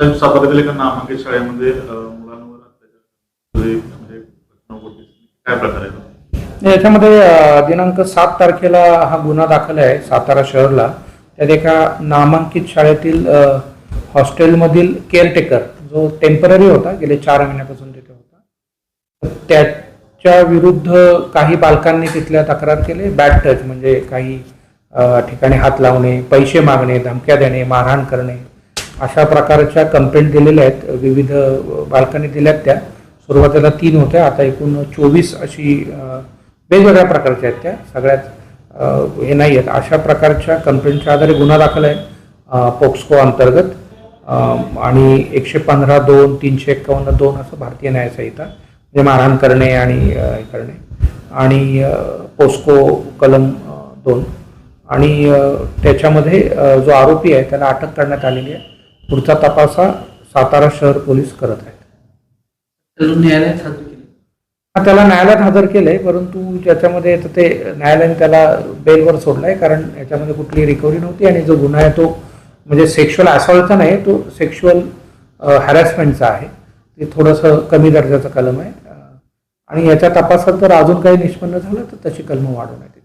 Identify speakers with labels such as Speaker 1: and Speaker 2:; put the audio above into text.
Speaker 1: साताऱ्यातील एका नामांकित शाळेमध्ये मुलांवर अत्याचार म्हणजे घटना घडली. काय प्रकार आहे तो?
Speaker 2: याच्यामध्ये दिनांक 7 तारखेला हा गुन्हा दाखल आहे सातारा शहरला. त्यात एका नामांकित शाळेतील हॉस्टेलमधील केअरटेकर जो टेम्पररी होता, गेले 4 महिन्यापासून तिथे होता, त्याच्या विरुद्ध काही बालकांनी तिथल्या तक्रार केली. बॅड टच म्हणजे काही ठिकाणी हात लावणे, पैसे मागणे, धमक्या देणे, मारहाण करणे, अशा प्रकारच्या कंप्लेंट दिलेल्या आहेत. विविध बालकांनी दिल्यात. त्या सुरुवातीला 3 होत्या, आता एकूण 24 अशी वेगवेगळ्या प्रकारच्या आहेत. त्या सगळ्यात हे नाही आहेत. अशा प्रकारच्या कंप्लेंटच्या आधारे गुन्हा दाखल आहे पोक्सको अंतर्गत आणि 115(2), 351(2) असं भारतीय न्याय संहिता म्हणजे मारहाण करणे आणि हे करणे आणि पोस्को कलम 2 आणि त्याच्यामध्ये जो आरोपी आहे त्याला अटक करण्यात आलेली आहे. पुढचा तपास हा सातारा शहर पोलीस करत आहेत.
Speaker 3: न्यायालयात हजर केले?
Speaker 2: त्याला न्यायालयात हजर केलंय, परंतु त्याच्यामध्ये ते न्यायालयाने त्याला बेलवर सोडलाय, कारण याच्यामध्ये कुठली रिकव्हरी नव्हती आणि जो गुन्हा आहे तो म्हणजे सेक्शुअल असॉल्टचा नाही, तो सेक्शुअल हॅरॅसमेंटचा आहे. ते थोडंसं कमी दर्जाचं कलम आहे आणि याच्या तपासात जर अजून काही निष्पन्न झालं तर तशी कलमं वाढवण्यात